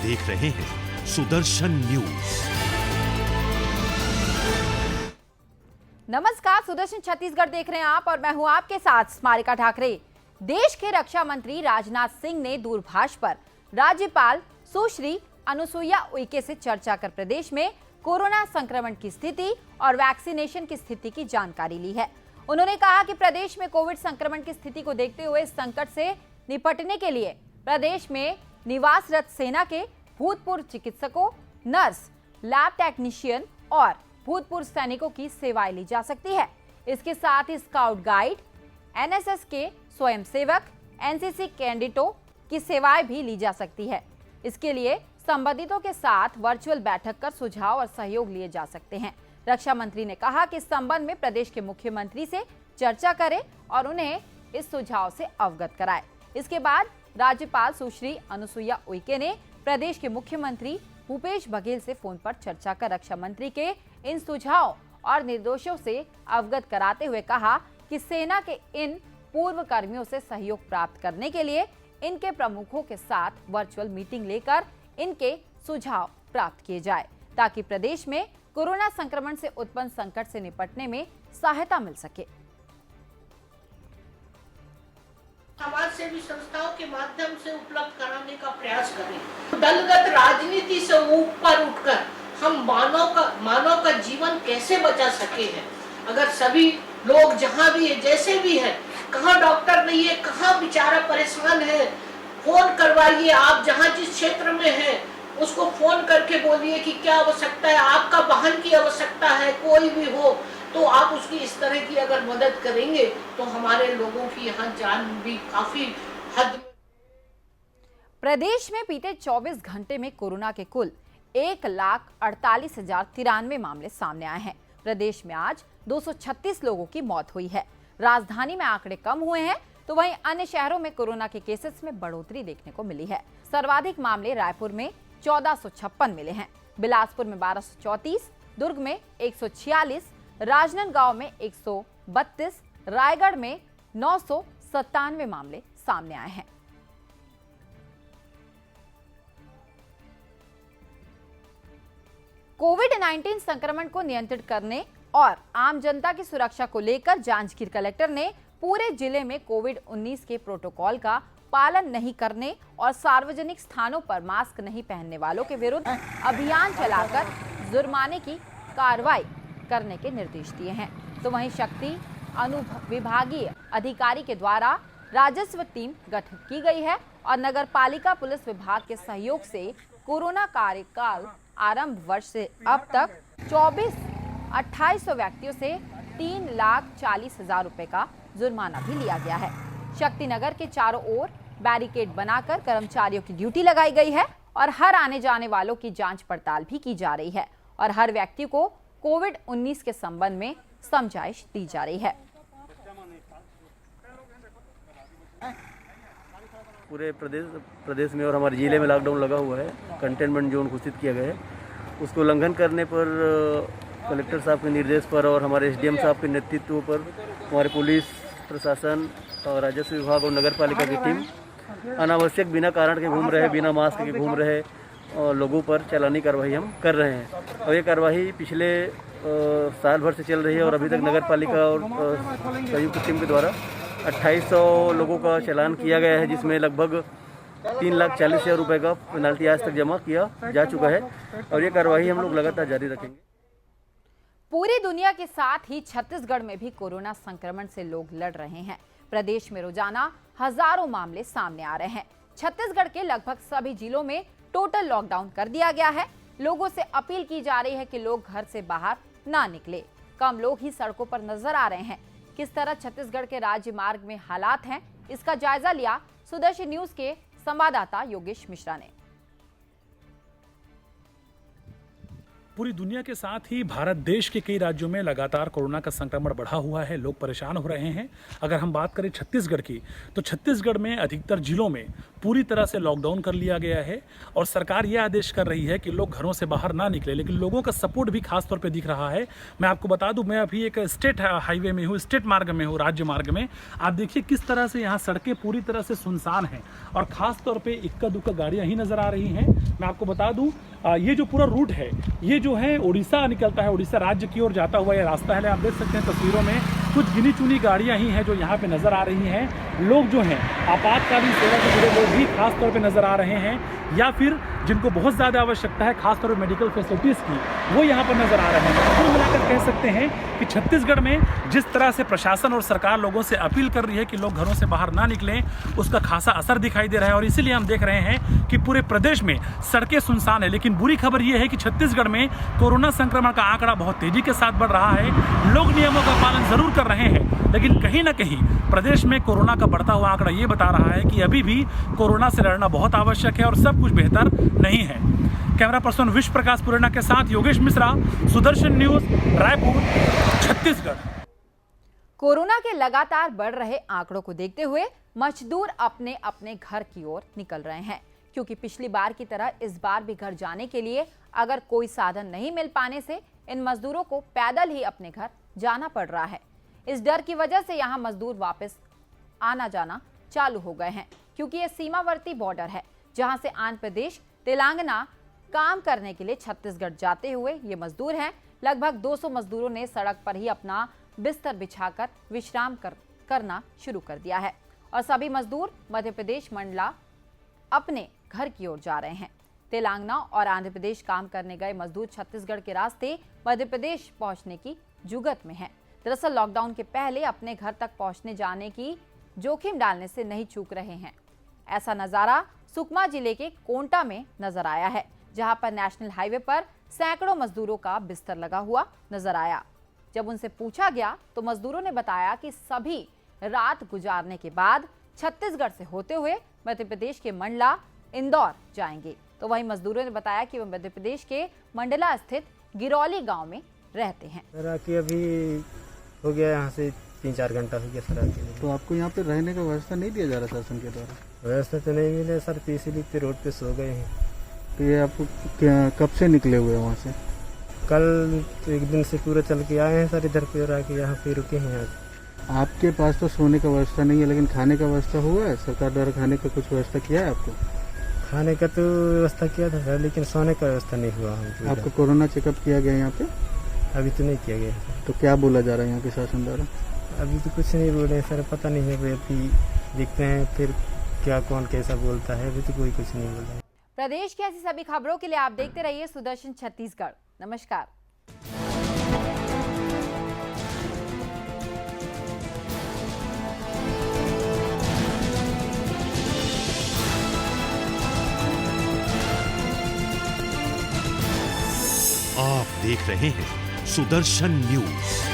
देख रहे हैं सुदर्शन न्यूज। नमस्कार, सुदर्शन छत्तीसगढ़ देख रहे हैं आप और मैं हूं आपके साथ स्मारिका ठाकरे। देश के रक्षा मंत्री राजनाथ सिंह ने दूरभाष पर राज्यपाल सुश्री अनुसुईया उइके से चर्चा कर प्रदेश में कोरोना संक्रमण की स्थिति और वैक्सीनेशन की स्थिति की जानकारी ली है। उन्होंने कहा कि प्रदेश में कोविड संक्रमण की स्थिति को देखते हुए इस संकट से निपटने के लिए प्रदेश में निवासरत सेना के भूतपूर्व चिकित्सकों, नर्स, लैब टेक्नीशियन और भूतपूर्व सैनिकों की सेवाएं ली जा सकती है। इसके साथ ही स्काउट गाइड, एनएसएस के स्वयंसेवक, एनसीसी कैडेटों की सेवाएं भी ली जा सकती है। इसके लिए संबंधितों के साथ वर्चुअल बैठक कर सुझाव और सहयोग लिए जा सकते हैं। रक्षा मंत्री ने कहा कि इस संबंध में प्रदेश के मुख्यमंत्री से चर्चा करें और उन्हें इस सुझाव से अवगत कराए। इसके बाद राज्यपाल सुश्री अनुसुईया उइके ने प्रदेश के मुख्यमंत्री भूपेश बघेल से फोन पर चर्चा कर रक्षा मंत्री के इन सुझाव और निर्देशों से अवगत कराते हुए कहा कि सेना के इन पूर्व कर्मियों से सहयोग प्राप्त करने के लिए इनके प्रमुखों के साथ वर्चुअल मीटिंग लेकर इनके सुझाव प्राप्त किए जाए ताकि प्रदेश में कोरोना संक्रमण से उत्पन्न संकट से निपटने में सहायता मिल सके। समाज सेवी संस्थाओं के माध्यम से उपलब्ध कराने का प्रयास करें। दलगत राजनीति से ऊपर उठकर हम मानव का जीवन कैसे बचा सके हैं। अगर सभी लोग जहां भी है, जैसे भी है, कहाँ डॉक्टर नहीं है, कहाँ बेचारा परेशान है, फोन करवाइए। आप जहां जिस क्षेत्र में है उसको फोन करके बोलिए कि क्या आवश्यकता है, आपका वाहन की आवश्यकता है, कोई भी हो तो आप उसकी इस तरह की अगर मदद करेंगे तो हमारे लोगों की यहाँ जान भी काफी हद। प्रदेश में बीते 24 घंटे में कोरोना के कुल 1,48,093 मामले सामने आए हैं। प्रदेश में आज 236 लोगों की मौत हुई है। राजधानी में आंकड़े कम हुए हैं तो वहीं अन्य शहरों में कोरोना के केसेस में बढ़ोतरी देखने को मिली है। सर्वाधिक मामले रायपुर में 1456 मिले हैं, बिलासपुर में 1234, दुर्ग में 146, राजनांदगांव में 132, रायगढ़ में 997 मामले सामने आए हैं। कोविड-19 संक्रमण को नियंत्रित करने और आम जनता की सुरक्षा को लेकर जांजगीर कलेक्टर ने पूरे जिले में कोविड-19 के प्रोटोकॉल का पालन नहीं करने और सार्वजनिक स्थानों पर मास्क नहीं पहनने वालों के विरुद्ध अभियान चलाकर जुर्माने की कार्रवाई करने के निर्देश दिए हैं। तो वहीं शक्ति अनुविभागीय अधिकारी के द्वारा राजस्व टीम गठित की गई है और नगर पालिका पुलिस विभाग के सहयोग से कोरोना कार्यकाल आरंभ वर्ष से अब तक 2800 व्यक्तियों से 3,40,000 रुपए का जुर्माना भी लिया गया है। शक्ति नगर के चारों ओर बैरिकेड बनाकर कर्मचारियों की ड्यूटी लगाई गई है और हर आने जाने वालों की जांच पड़ताल भी की जा रही है और हर व्यक्ति को कोविड-19 के संबंध में समझाइश दी जा रही है। पूरे प्रदेश में और हमारे जिले में लॉकडाउन लगा हुआ है। कंटेनमेंट जोन घोषित किया गया है। उसको उल्लंघन करने पर कलेक्टर साहब के निर्देश पर और हमारे एसडीएम साहब के नेतृत्व पर हमारे पुलिस प्रशासन और राजस्व विभाग और नगर पालिका की टीम अनावश्यक बिना कारण के घूम रहे, बिना मास्क के घूम रहे लोगों पर चालानी कार्रवाई हम कर रहे हैं। और ये कार्रवाई पिछले साल भर से चल रही है और अभी तक नगर पालिका और संयुक्त टीम के द्वारा 2800 लोगों का चालान किया गया है, जिसमें लगभग 3,40,000 रुपये का पेनाल्टी आज तक जमा किया जा चुका है और ये कार्रवाई हम लोग लगातार जारी रखेंगे। पूरी दुनिया के साथ ही छत्तीसगढ़ में भी कोरोना संक्रमण से लोग लड़ रहे हैं। प्रदेश में रोजाना हजारों मामले सामने आ रहे हैं। छत्तीसगढ़ के लगभग सभी जिलों में टोटल लॉकडाउन कर दिया गया है। लोगों से अपील की जा रही है कि लोग घर से बाहर ना निकले। कम लोग ही सड़कों पर नजर आ रहे हैं। किस तरह छत्तीसगढ़ के राज्य मार्ग में हालात हैं, इसका जायजा लिया सुदर्शन न्यूज के संवाददाता योगेश मिश्रा ने। पूरी दुनिया के साथ ही भारत देश के कई राज्यों में लगातार कोरोना का संक्रमण बढ़ा हुआ है। लोग परेशान हो रहे हैं। अगर हम बात करें छत्तीसगढ़ की, तो छत्तीसगढ़ में अधिकतर जिलों में पूरी तरह से लॉकडाउन कर लिया गया है और सरकार यह आदेश कर रही है कि लोग घरों से बाहर ना निकले, लेकिन लोगों का सपोर्ट भी खास तौर पे दिख रहा है। मैं आपको बता दूं, मैं अभी एक स्टेट हाईवे में हूँ, स्टेट मार्ग में हूँ, राज्य मार्ग में। आप देखिए किस तरह से यहाँ सड़कें पूरी तरह से सुनसान हैं और खास तौर पे इक्का दुक्का गाड़ियाँ ही नज़र आ रही हैं। मैं आपको बता दूँ, ये जो पूरा रूट है, ये जो है उड़ीसा निकलता है, उड़ीसा राज्य की ओर जाता हुआ ये रास्ता है। आप देख सकते हैं तस्वीरों में कुछ गिनी चुनी गाड़ियां ही हैं जो यहाँ पे नज़र आ रही हैं। लोग जो हैं आपातकालीन सेवा से जुड़े लोग भी खास तौर पे नज़र आ रहे हैं, या फिर जिनको बहुत ज़्यादा आवश्यकता है खास तौर पे मेडिकल फैसिलिटीज़ की, वो यहाँ पर नज़र आ रहे हैं। कुल मिलाकर कह सकते हैं कि छत्तीसगढ़ में जिस तरह से प्रशासन और सरकार लोगों से अपील कर रही है कि लोग घरों से बाहर ना निकलें, उसका खासा असर दिखाई दे रहा है और इसीलिए हम देख रहे हैं कि पूरे प्रदेश में सड़कें सुनसान है। लेकिन बुरी खबर यह है कि छत्तीसगढ़ में कोरोना संक्रमण का आंकड़ा बहुत तेजी के साथ बढ़ रहा है। लोग नियमों का पालन जरूर कर रहे हैं, लेकिन कहीं ना कहीं प्रदेश में कोरोना का बढ़ता हुआ आंकड़ा ये बता रहा है कि अभी भी कोरोना से लड़ना बहुत आवश्यक है और सब कुछ बेहतर नहीं है। कैमरा पर्सन विश्व प्रकाश पुरेना के साथ योगेश मिश्रा, सुदर्शन न्यूज, रायपुर, छत्तीसगढ़। कोरोना के लगातार बढ़ रहे आंकड़ों को देखते हुए मजदूर अपने अपने घर की ओर निकल रहे हैं, क्योंकि पिछली बार की तरह इस बार भी घर जाने के लिए अगर कोई साधन नहीं मिल पाने से इन मजदूरों को पैदल ही अपने घर जाना पड़ रहा है। इस डर की वजह से यहाँ मजदूर वापस आना जाना चालू हो गए हैं, क्योंकि ये सीमावर्ती बॉर्डर है जहां से आंध्र प्रदेश, तेलंगाना काम करने के लिए छत्तीसगढ़ जाते हुए ये मजदूर हैं। लगभग 200 मजदूरों ने सड़क पर ही अपना बिस्तर बिछाकर विश्राम करना शुरू कर दिया है और सभी मजदूर मध्य प्रदेश मंडला अपने घर की ओर जा रहे हैं। तेलंगाना और आंध्र प्रदेश काम करने गए मजदूर छत्तीसगढ़ के रास्ते मध्य प्रदेश पहुंचने की जुगत में हैं। दरअसल लॉकडाउन के पहले अपने घर तक पहुंचने जाने की जोखिम डालने से नहीं चूक रहे हैं। ऐसा नजारा सुकमा जिले के कोंटा में नजर आया है, जहां पर नेशनल हाईवे पर सैकड़ों मजदूरों का बिस्तर लगा हुआ नजर आया। जब उनसे पूछा गया तो मजदूरों ने बताया कि सभी रात गुजारने के बाद छत्तीसगढ़ से होते हुए मध्य प्रदेश के मंडला, इंदौर जाएंगे। तो वहीं मजदूरों ने बताया कि वे मध्य प्रदेश के मंडला स्थित गिरौली गांव में रहते हैं। सर कि अभी हो गया यहाँ से 3-4 घंटा हो गया सर आके। तो आपको यहाँ पे रहने का व्यवस्था नहीं दिया जा रहा शासन के द्वारा? व्यवस्था तो नहीं मिले सर, तो इसीलिए रोड पे सो गए हैं। तो ये आपको कब से निकले हुए वहाँ से? कल तो एक दिन से पूरा चल के आए हैं सर इधर पे, और आके यहाँ पे रुके हैं आज। आपके पास तो सोने का व्यवस्था नहीं है, लेकिन खाने का व्यवस्था हुआ है? सरकार द्वारा खाने का कुछ व्यवस्था किया है आपको? खाने का तो व्यवस्था किया था सर, लेकिन सोने का व्यवस्था नहीं हुआ हमको। आपको कोरोना चेकअप किया गया यहाँ पे? अभी तो नहीं किया गया सर। तो क्या बोला जा रहा है यहाँ के शासन द्वारा? अभी तो कुछ नहीं बोल रहे सर, पता नहीं है। अभी देखते हैं फिर क्या कौन कैसा बोलता है, अभी तो कोई कुछ नहीं बोल रहा है। प्रदेश की ऐसी सभी खबरों के लिए आप देखते रहिए सुदर्शन छत्तीसगढ़। नमस्कार। आप देख रहे हैं सुदर्शन न्यूज।